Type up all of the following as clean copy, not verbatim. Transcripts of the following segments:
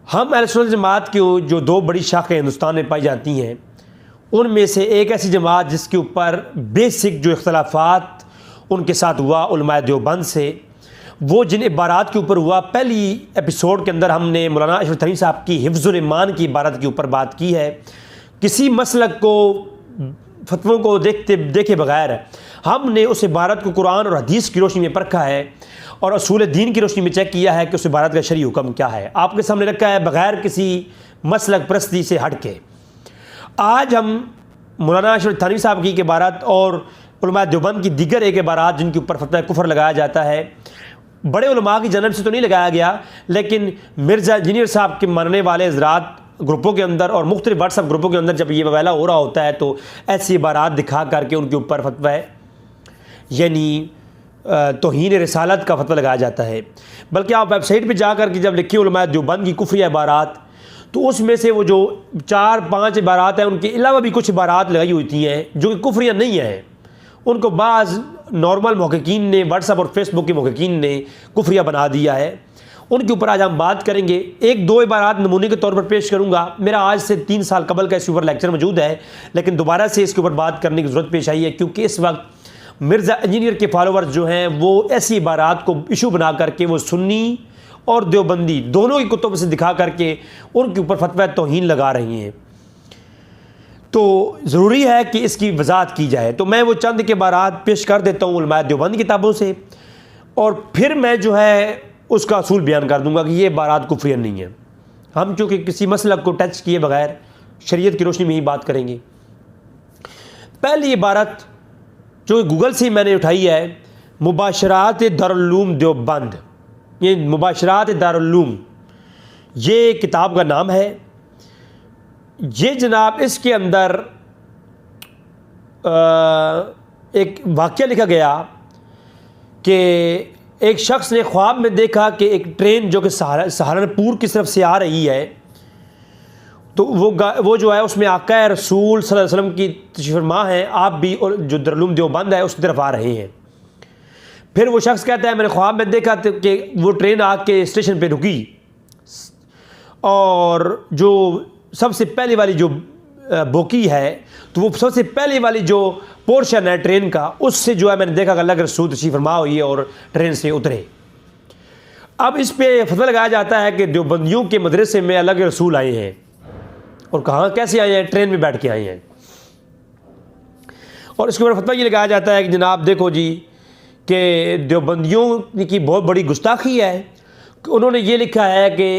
ہم اہل سنت جماعت کی جو دو بڑی شاخیں ہندوستان میں پائی جاتی ہیں، ان میں سے ایک ایسی جماعت جس کے اوپر بیسک جو اختلافات ان کے ساتھ ہوا علماء دیوبند سے، وہ جن عبارات کے اوپر ہوا، پہلی ایپیسوڈ کے اندر ہم نے مولانا اشرف تھانوی صاحب کی حفظ الایمان کی عبارت کے اوپر بات کی ہے۔ کسی مسلک کو فتووں کو دیکھے بغیر ہم نے اس عبارت کو قرآن اور حدیث کی روشنی میں پرکھا ہے اور اصول دین کی روشنی میں چیک کیا ہے کہ اس عبارت کا شرعی حکم کیا ہے، آپ کے سامنے رکھا ہے بغیر کسی مسلک پرستی سے ہٹ کے۔ آج ہم مولانا اشرف تھانوی صاحب کی ایک عبارت اور علماء دیوبند کی دیگر ایک عبارات جن کے اوپر فتویٰ کفر لگایا جاتا ہے، بڑے علماء کی جانب سے تو نہیں لگایا گیا، لیکن مرزا انجینئر صاحب کے ماننے والے حضرات گروپوں کے اندر اور مختلف واٹس ایپ گروپوں کے اندر جب یہ ویلا ہو رہا ہوتا ہے تو ایسی عبارات دکھا کر کے ان کے اوپر فتویٰ یعنی توہین رسالت کا فتویٰ لگایا جاتا ہے۔ بلکہ آپ ویب سائٹ پہ جا کر کے جب لکھیں علماء دیوبند کی کفری عبارات، تو اس میں سے وہ جو 4-5 عبارات ہیں ان کے علاوہ بھی کچھ عبارات لگائی ہوئی ہیں جو کہ کفریہ نہیں ہیں، ان کو بعض نارمل محققین نے، واٹس ایپ اور فیس بک کے محققین نے کفریہ بنا دیا ہے۔ ان کے اوپر آج ہم بات کریں گے۔ 1-2 عبارات نمونے کے طور پر پیش کروں گا، میرا آج سے 3 سال قبل کا اس کے اوپر لیکچر موجود ہے، لیکن دوبارہ سے اس کے اوپر بات کرنے کی ضرورت پیش آئی ہے کیونکہ اس وقت مرزا انجینئر کے فالوورز جو ہیں وہ ایسی عبارات کو ایشو بنا کر کے وہ سنی اور دیوبندی دونوں کی کتب سے دکھا کر کے ان کے اوپر فتویٰ توہین لگا رہی ہیں، تو ضروری ہے کہ اس کی وضاحت کی جائے۔ تو میں وہ چند کے عبارات پیش کر دیتا ہوں علماء دیوبند کی کتابوں سے، اور پھر میں جو ہے اس کا اصول بیان کر دوں گا کہ یہ عبارات کفریہ نہیں ہیں۔ ہم چونکہ کسی مسلک کو ٹچ کیے بغیر شریعت کی روشنی میں ہی بات کریں گے۔ پہلی عبارت جو گوگل سے میں نے اٹھائی ہے، مباشرات دارالعلوم دیوبند، یہ مباشرات دارالعلوم یہ کتاب کا نام ہے۔ یہ جناب اس کے اندر ایک واقعہ لکھا گیا کہ ایک شخص نے خواب میں دیکھا کہ ایک ٹرین جو کہ سہارنپور کی طرف سے آ رہی ہے، تو وہ جو ہے اس میں آقا رسول صلی اللہ علیہ وسلم کی تشریف فرما ہیں، آپ بھی اور جو دارالعلوم دیوبند ہے اس کی طرف آ رہے ہیں۔ پھر وہ شخص کہتا ہے میں نے خواب میں دیکھا کہ وہ ٹرین آ کے اسٹیشن پہ رکی اور جو سب سے پہلی والی جو بوکی ہے، تو وہ سب سے پہلی والی جو پورشن ہے ٹرین کا، اس سے جو ہے میں نے دیکھا کہ اللہ کے رسول تشریف فرما ہوئی ہے اور ٹرین سے اترے۔ اب اس پہ فتویٰ لگایا جاتا ہے کہ دیوبندیوں کے مدرسے میں اللہ کے رسول آئے ہیں، اور کہاں کیسے آئے ہیں؟ ٹرین میں بیٹھ کے آئے ہیں۔ اور اس کے اوپر فتویٰ یہ لگایا جاتا ہے کہ جناب دیکھو جی کہ دیوبندیوں کی بہت بڑی گستاخی ہے کہ انہوں نے یہ لکھا ہے کہ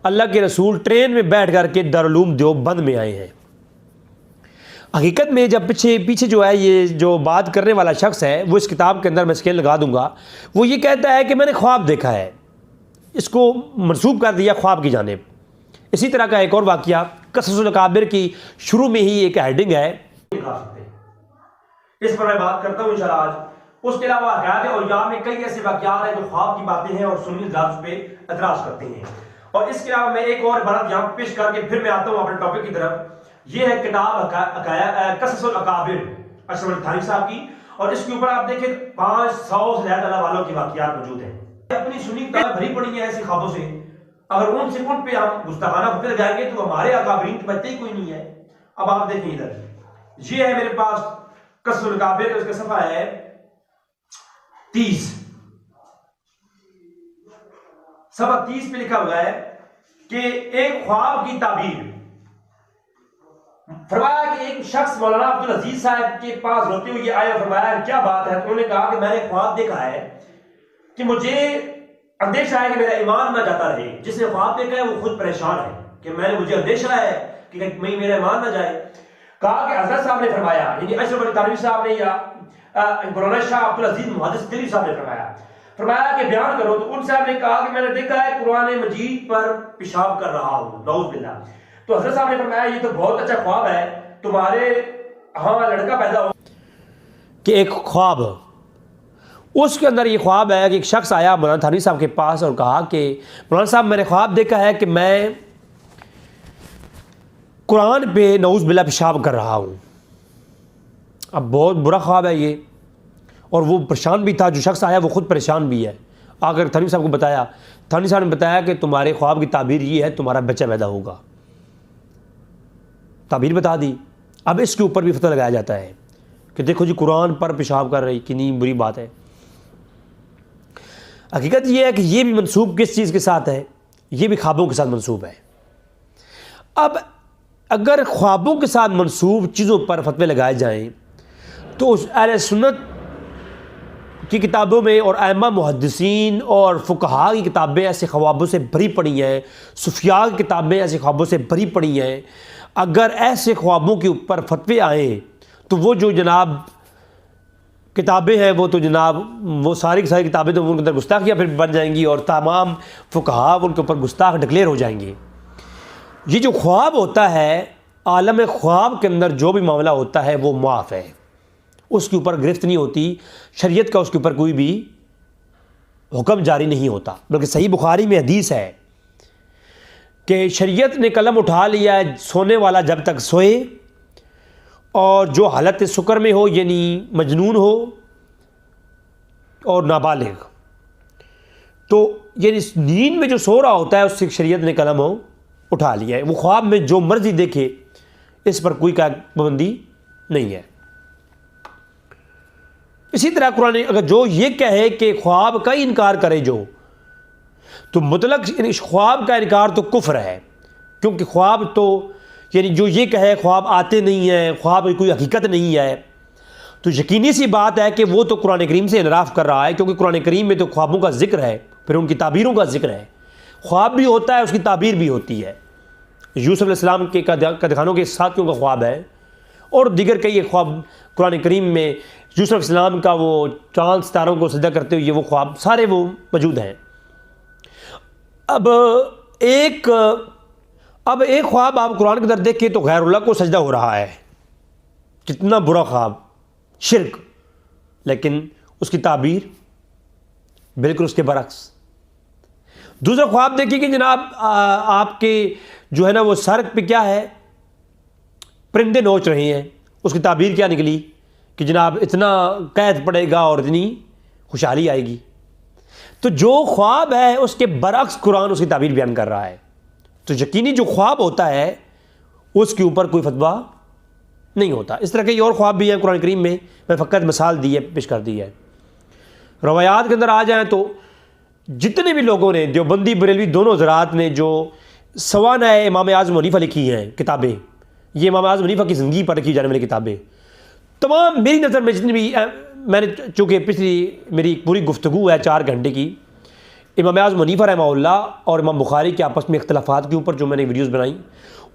اللہ کے رسول ٹرین میں بیٹھ کر کے دارالعلوم دیوبند میں آئے ہیں۔ حقیقت میں جب پیچھے جو ہے یہ جو بات کرنے والا شخص ہے، وہ اس کتاب کے اندر میں اسکیل لگا دوں گا، وہ یہ کہتا ہے کہ میں نے خواب دیکھا ہے، اس کو منسوب کر دیا خواب کی جانب۔ اسی طرح کا ایک اور واقعہ قصص الاکابر کی شروع میں ہی ایک ہیڈنگ ہے، اس پر میں بات کرتا ہوں انشاءاللہ آج۔ اس کے علاوہ حکایات اولیاء میں کئی ایسے واقعات ہیں جو خواب کی باتیں ہیں اور سنی حضرات اس پہ اعتراض کرتے ہیں۔ اور اس کے علاوہ میں ایک اور عبارت یہاں پیش کر کے پھر میں آتا ہوں اپنے ٹاپک کی طرف۔ یہ ہے کتاب قصص الاکابر اشرف تھانوی صاحب کی، اور اس کے اوپر آپ دیکھیں 500 سے زیادہ اللہ والوں کی واقعات موجود ہیں۔ اپنی سنی کتابیں بھری پڑی ہیں ایسی خوابوں سے، اگر ان پہ ہم گستاخانہ فتوے لگائیں گے تو ہمارے اکابرین تو بچتے ہی کوئی نہیں ہے۔ اب آپ دیکھیں ادھر، یہ ہے میرے پاس قصص الاکابر، اس کا صفحہ ہے 30، صفحہ 30 پہ لکھا ہوا ہے کہ ایک خواب کی تعبیر۔ فرمایا کہ ایک شخص مولانا عبدالعزیز صاحب کے پاس روتے ہوئے آیا، فرمایا کیا بات ہے؟ تو انہوں نے کہا کہ میں نے خواب دیکھا ہے کہ مجھے اندیشہ ہے کہ میرا ایمان نہ جاتا رہے۔ جس نے خواب دیکھا ہے وہ خود پریشان ہے کہ مجھے اندیشہ ہے کہ کہیں میرا ایمان نہ جائے۔ کہا کہ حضرت صاحب نے فرمایا، یعنی اشرف علی تھانوی صاحب نے یا مولانا شاہ عبدالعزیز محدث دہلوی صاحب نے فرمایا کہ بیان کرو۔ تو ان صاحب نے کہا کہ میں نے دیکھا ہے قرآن مجید پر پیشاب کر رہا ہوں، نعوذ باللہ۔ تو حضرت صاحب نے فرمایا یہ تو بہت اچھا خواب ہے، تمہارے ہاں لڑکا پیدا ہو کہ ایک خواب، اس کے اندر یہ خواب ہے کہ ایک شخص آیا مولانا تھانوی صاحب کے پاس اور کہا کہ مولانا صاحب میں نے خواب دیکھا ہے کہ میں قرآن پہ نعوذ باللہ پیشاب کر رہا ہوں۔ اب بہت برا خواب ہے یہ، اور وہ پریشان بھی تھا، جو شخص آیا وہ خود پریشان بھی ہے۔ آگر تھانوی صاحب کو بتایا، تھانوی صاحب نے بتایا کہ تمہارے خواب کی تعبیر یہ ہے، تمہارا بچہ پیدا ہوگا، تعبیر بتا دی۔ اب اس کے اوپر بھی فتویٰ لگایا جاتا ہے کہ دیکھو جی قرآن پر پیشاب کر رہی، کتنی بری بات ہے۔ حقیقت یہ ہے کہ یہ بھی منسوب کس چیز کے ساتھ ہے؟ یہ بھی خوابوں کے ساتھ منسوب ہے۔ اب اگر خوابوں کے ساتھ منسوب چیزوں پر فتوے لگائے جائیں تو اس اہل سنت کی کتابوں میں اور ائمہ محدثین اور فقہاء کی کتابیں ایسے خوابوں سے بھری پڑی ہیں، صوفیاء کی کتابیں ایسے خوابوں سے بھری پڑی ہیں۔ اگر ایسے خوابوں کے اوپر فتوے آئیں تو وہ جو جناب کتابیں ہیں وہ تو جناب وہ ساری کی ساری کتابیں تو ان کے اندر گستاخیاں پھر بن جائیں گی، اور تمام فقہاء ان کے اوپر گستاخ ڈکلیئر ہو جائیں گے۔ یہ جو خواب ہوتا ہے، عالم خواب کے اندر جو بھی معاملہ ہوتا ہے وہ معاف ہے، اس کے اوپر گرفت نہیں ہوتی، شریعت کا اس کے اوپر کوئی بھی حکم جاری نہیں ہوتا۔ بلکہ صحیح بخاری میں حدیث ہے کہ شریعت نے قلم اٹھا لیا ہے سونے والا جب تک سوئے، اور جو حالت سکر میں ہو یعنی مجنون ہو اور نابالغ، تو یعنی نیند میں جو سو رہا ہوتا ہے اس سے شریعت نے قلم اٹھا لیا ہے۔ وہ خواب میں جو مرضی دیکھے، اس پر کوئی پابندی نہیں ہے۔ اسی طرح قرآن اگر جو یہ کہے کہ خواب کا ہی انکار کرے جو، تو مطلق یعنی خواب کا انکار تو کفر ہے، کیونکہ خواب تو یعنی جو یہ کہے خواب آتے نہیں ہیں، خواب کی کوئی حقیقت نہیں ہے، تو یقینی سی بات ہے کہ وہ تو قرآن کریم سے انحراف کر رہا ہے، کیونکہ قرآن کریم میں تو خوابوں کا ذکر ہے، پھر ان کی تعبیروں کا ذکر ہے۔ خواب بھی ہوتا ہے، اس کی تعبیر بھی ہوتی ہے۔ یوسف علیہ السلام کے قدخانوں کے ساتھیوں کا خواب ہے، اور دیگر کئی خواب قرآن کریم میں یوسف علیہ السلام کا وہ چاند ستاروں کو سجدہ کرتے ہوئے وہ خواب سارے وہ موجود ہیں۔ اب ایک خواب آپ قرآن کے اندر دیکھیں تو غیر اللہ کو سجدہ ہو رہا ہے، کتنا برا خواب، شرک، لیکن اس کی تعبیر بالکل اس کے برعکس۔ دوسرا خواب دیکھیے کہ جناب آپ کے جو ہے نا وہ سر پہ کیا ہے، پرندے نوچ رہے ہیں، اس کی تعبیر کیا نکلی کہ جناب اتنا قید پڑے گا اور اتنی خوشحالی آئے گی۔ تو جو خواب ہے اس کے برعکس قرآن اس کی تعبیر بیان کر رہا ہے۔ تو یقینی جو خواب ہوتا ہے اس کے اوپر کوئی فتویٰ نہیں ہوتا۔ اس طرح کے اور خواب بھی ہیں قرآن کریم میں فقط مثال دی ہے، پیش کر دی ہے۔ روایات کے اندر آ جائیں تو جتنے بھی لوگوں نے، دیوبندی بریلوی دونوں حضرات نے جو سوانح امام اعظم حنیفہ لکھی ہیں کتابیں، یہ امام اعظم حنیفہ کی زندگی پر لکھی جانے والی کتابیں، تمام میری نظر میں جتنی بھی میں نے چونکہ پچھلی میری پوری گفتگو ہے 4 گھنٹے کی امام اعظم حنیفہ رحمہ اللہ اور امام بخاری کے آپس میں اختلافات کے اوپر جو میں نے ویڈیوز بنائی،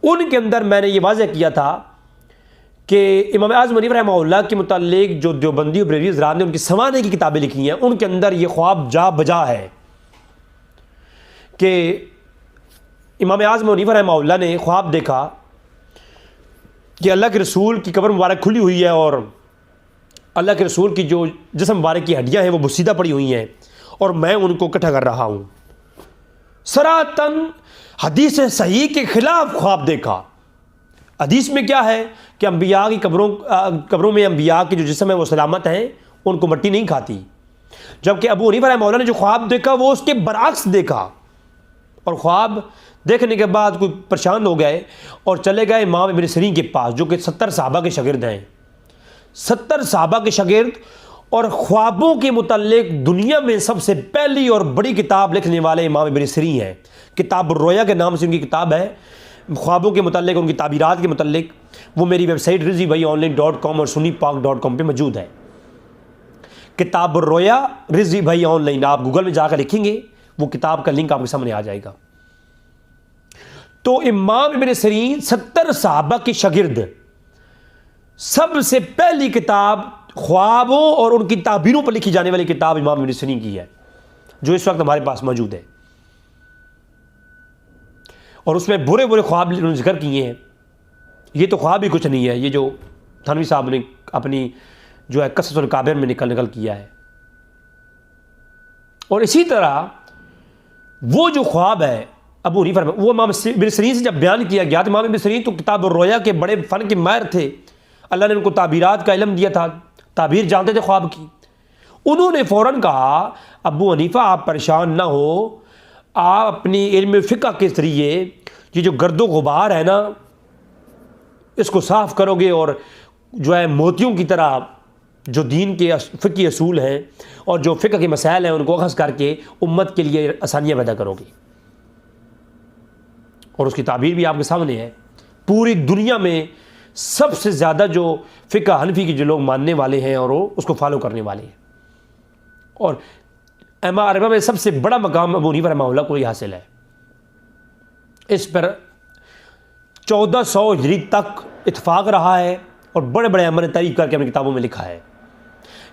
ان کے اندر میں نے یہ واضح کیا تھا کہ امام اعظم حنیفہ رحمہ اللہ کے متعلق جو دیوبندی اور بریلوی حضرات نے ان کی سوانح کی کتابیں لکھی ہیں، ان کے اندر یہ خواب جا بجا ہے کہ امام اعظم حنیفہ رحمہ اللہ نے خواب دیکھا کہ اللہ کے رسول کی قبر مبارک کھلی ہوئی ہے، اور اللہ کے رسول کی جو جسم مبارک کی ہڈیاں ہیں وہ بسیدہ پڑی ہوئی ہیں، اور میں ان کو اکٹھا کر رہا ہوں۔ سراۃً حدیث صحیح کے خلاف خواب دیکھا۔ حدیث میں کیا ہے کہ انبیاء کی قبروں میں انبیاء کے جو جسم ہے وہ سلامت ہیں، ان کو مٹی نہیں کھاتی، جبکہ ابو حنیفہ رحمہ اللہ نے جو خواب دیکھا وہ اس کے برعکس دیکھا، اور خواب دیکھنے کے بعد کوئی پریشان ہو گئے اور چلے گئے امام ابن سیرین کے پاس، جو کہ 70 صحابہ کے شاگرد ہیں، 70 صحابہ کے شاگرد، اور خوابوں کے متعلق دنیا میں سب سے پہلی اور بڑی کتاب لکھنے والے امام ابن سیرین ہیں۔ کتاب الرؤیا کے نام سے ان کی کتاب ہے، خوابوں کے متعلق، ان کی تعبیرات کے متعلق، وہ میری ویب سائٹ رضویبھائی.online.com اور sunnipak.com پہ موجود ہے۔ کتاب الرؤیا رضوی بھائی آن لائن، آپ گوگل میں جا کر لکھیں گے، وہ کتاب کا لنک آپ کے سامنے آ جائے گا۔ تو امام ابن سیرین 70 صحابہ کے شاگرد، سب سے پہلی کتاب خوابوں اور ان کی تعبیروں پر لکھی جانے والی کتاب امام ابن سیرین کی ہے، جو اس وقت ہمارے پاس موجود ہے، اور اس میں برے برے خواب انہوں نے ذکر کیے ہیں۔ یہ تو خواب ہی کچھ نہیں ہے، یہ جو تھانوی صاحب نے اپنی جو ہے قصص الکابر میں نکل کیا ہے۔ اور اسی طرح وہ جو خواب ہے ابو حنیفہ وہ امام ابن سیرین سے جب بیان کیا گیا، تو امام ابن سیرین تو کتاب الرؤیا کے بڑے فن کے ماہر تھے، اللہ نے ان کو تعبیرات کا علم دیا تھا، تعبیر جانتے تھے خواب کی۔ انہوں نے فوراً کہا ابو حنیفہ آپ پریشان نہ ہو، آپ اپنی علم فقہ کے ذریعے یہ جو گرد و غبار ہے نا اس کو صاف کرو گے، اور جو ہے موتیوں کی طرح جو دین کے فقہی اصول ہیں اور جو فقہ کے مسائل ہیں ان کو اخذ کر کے امت کے لیے آسانیاں پیدا کرو گے۔ اور اس کی تعبیر بھی آپ کے سامنے ہے، پوری دنیا میں سب سے زیادہ جو فقہ حنفی کے جو لوگ ماننے والے ہیں اور وہ اس کو فالو کرنے والے ہیں، اور ائمہ اربعہ میں سب سے بڑا مقام ابو حنیفہ رحمہ اللہ کو یہ حاصل ہے۔ اس پر 1400 ہجری تک اتفاق رہا ہے، اور بڑے بڑے ائمہ نے تعریف کر کے اپنی کتابوں میں لکھا ہے۔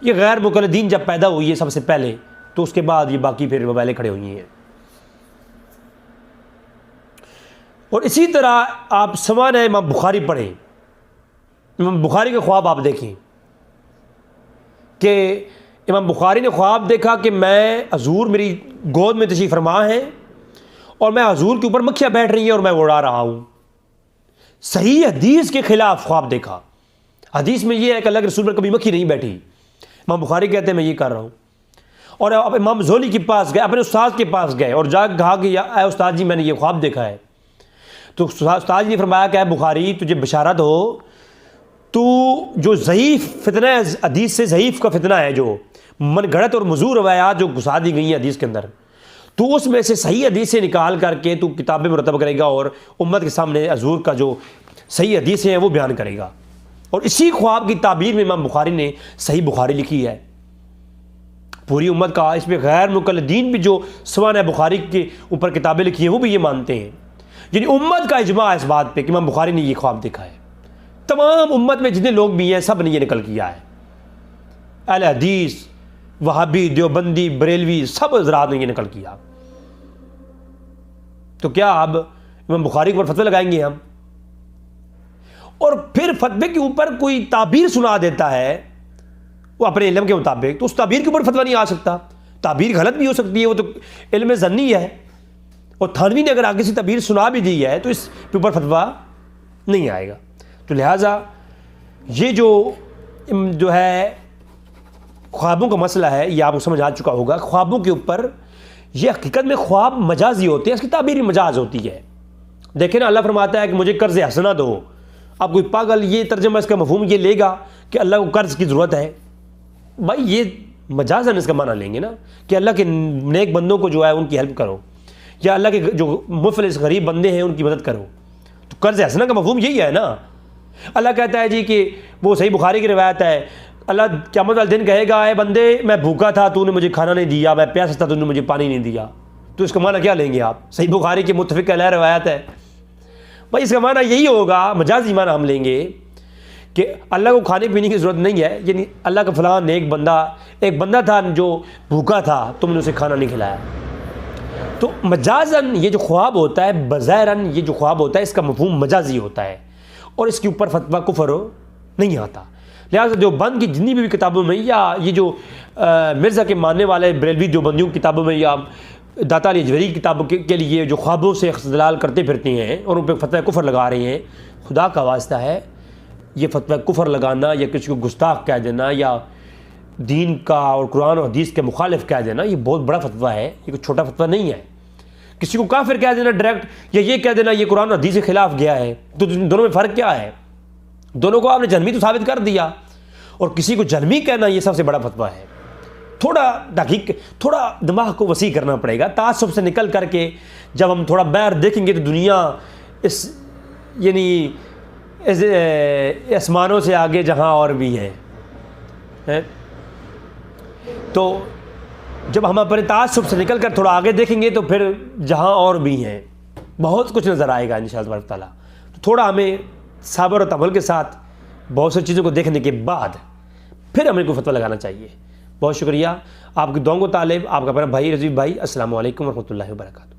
یہ غیر مقلدین جب پیدا ہوئی ہے سب سے پہلے، تو اس کے بعد یہ باقی پھر وبائلیں کھڑے ہوئی ہیں۔ اور اسی طرح آپ سوانح امام بخاری پڑھیں، امام بخاری کے خواب آپ دیکھیں کہ امام بخاری نے خواب دیکھا کہ میں حضور میری گود میں تشریف فرما ہے اور میں حضور کے اوپر مکھیاں بیٹھ رہی ہیں اور میں وہ اڑا رہا ہوں۔ صحیح حدیث کے خلاف خواب دیکھا۔ حدیث میں یہ ہے کہ اللہ کے رسول پر کبھی مکھی نہیں بیٹھی، امام بخاری کہتے ہیں میں یہ کر رہا ہوں۔ اور اب امام زولی کے پاس گئے، اپنے استاد کے پاس گئے اور جا کے کہا کہ اے استاد جی میں نے یہ خواب دیکھا ہے۔ تو استاد جی نے فرمایا کہ اے بخاری تجھے بشارت ہو، تو جو ضعیف فتنہ ہے، حدیث سے ضعیف کا فتنہ ہے، جو من گھڑت اور موضوع روایات جو گھسا دی گئی ہیں حدیث کے اندر، تو اس میں سے صحیح حدیث سے نکال کر کے تو کتابیں مرتب کرے گا اور امت کے سامنے حضور کا جو صحیح حدیث ہیں وہ بیان کرے گا۔ اور اسی خواب کی تعبیر میں امام بخاری نے صحیح بخاری لکھی ہے۔ پوری امت کا اس میں غیر مقلدین بھی جو سوانح بخاری کے اوپر کتابیں لکھی ہیں وہ بھی یہ مانتے ہیں، یعنی امت کا اجماع ہے اس بات پہ کہ امام بخاری نے یہ خواب دیکھا ہے۔ تمام امت میں جتنے لوگ بھی ہیں سب نے یہ نقل کیا ہے، اہل حدیث، وہابی، دیوبندی، بریلوی، سب حضرات نے یہ نقل کیا۔ تو کیا اب امام بخاری کے اوپر فتوی لگائیں گے ہم؟ اور پھر فتوے کے اوپر کوئی تعبیر سنا دیتا ہے وہ اپنے علم کے مطابق، تو اس تعبیر کے اوپر فتویٰ نہیں آ سکتا۔ تعبیر غلط بھی ہو سکتی ہے، وہ تو علم ظنی ہے، اور تھانوی نے اگر آگے سے تعبیر سنا بھی دی ہے تو اس کے اوپر فتویٰ نہیں آئے گا۔ تو لہٰذا یہ جو ہے خوابوں کا مسئلہ ہے، یہ آپ کو سمجھ آ چکا ہوگا۔ خوابوں کے اوپر یہ حقیقت میں خواب مجازی ہوتے ہیں، اس کی تعبیر بھی مجاز ہوتی ہے۔ دیکھیں نا، اللہ فرماتا ہے کہ مجھے قرض حسنہ دو۔ اب کوئی پاگل یہ ترجمہ اس کا مفہوم یہ لے گا کہ اللہ کو قرض کی ضرورت ہے، بھائی یہ مجازاً اس کا معنی لیں گے نا کہ اللہ کے نیک بندوں کو جو ہے ان کی ہیلپ کرو، یا اللہ کے جو مفلس غریب بندے ہیں ان کی مدد کرو۔ تو قرض حسنہ کا مفہوم یہی ہے نا۔ اللہ کہتا ہے جی کہ وہ صحیح بخاری کی روایت ہے، اللہ قیامت والے دن کہے گا اے بندے میں بھوکا تھا تو نے مجھے کھانا نہیں دیا، میں پیاسا تھا تو نے مجھے پانی نہیں دیا۔ تو اس کا معنی کیا لیں گے آپ؟ صحیح بخاری کی متفق علیہ روایت ہے، بھائی اس کا معنی یہی ہوگا، مجازی معنی ہم لیں گے کہ اللہ کو کھانے پینے کی ضرورت نہیں ہے، یعنی اللہ کا فلاں ایک بندہ تھا جو بھوکا تھا، تم نے اسے کھانا نہیں کھلایا۔ تو مجازاً یہ جو خواب ہوتا ہے، بظاہراً یہ جو خواب ہوتا ہے اس کا مفہوم مجازی ہوتا ہے، اور اس کے اوپر فتویٰ کفر نہیں آتا۔ لہٰذا دیوبند کی جتنی بھی کتابوں میں، یا یہ جو مرزا کے ماننے والے بریلوی دیوبندیوں کی کتابوں میں، یا داتا علی اجویری کی کتابوں کے لیے جو خوابوں سے استدلال کرتے پھرتے ہیں اور ان پہ فتویٰ کفر لگا رہے ہیں، خدا کا واسطہ ہے یہ فتویٰ کفر لگانا یا کسی کو گستاخ کہہ دینا یا دین کا اور قرآن و حدیث کے مخالف کہہ دینا، یہ بہت بڑا فتویٰ ہے، یہ کوئی چھوٹا فتویٰ نہیں ہے۔ کسی کو کافر کہہ دینا ڈائریکٹ، یا یہ کہہ دینا یہ قرآن و حدیث کے خلاف گیا ہے، تو دونوں میں فرق کیا ہے؟ دونوں کو آپ نے جہنمی تو ثابت کر دیا، اور کسی کو جہنمی کہنا یہ سب سے بڑا فتویٰ ہے۔ تھوڑا دماغ کو وسیع کرنا پڑے گا، تعصب سے نکل کر کے جب ہم تھوڑا باہر دیکھیں گے تو دنیا یعنی آسمانوں سے آگے جہاں اور بھی ہے، تو جب ہم اپنے تعصب سے نکل کر تھوڑا آگے دیکھیں گے تو پھر جہاں اور بھی ہیں بہت کچھ نظر آئے گا انشاءاللہ تعالیٰ۔ تو تھوڑا ہمیں صبر و تحمل کے ساتھ بہت سی چیزوں کو دیکھنے کے بعد پھر ہمیں کوئی فتویٰ لگانا چاہیے۔ بہت شکریہ آپ کی دعاؤں کو طالب، آپ کا اپنا بھائی رضوی بھائی۔ السلام علیکم ورحمۃ اللہ وبرکاتہ۔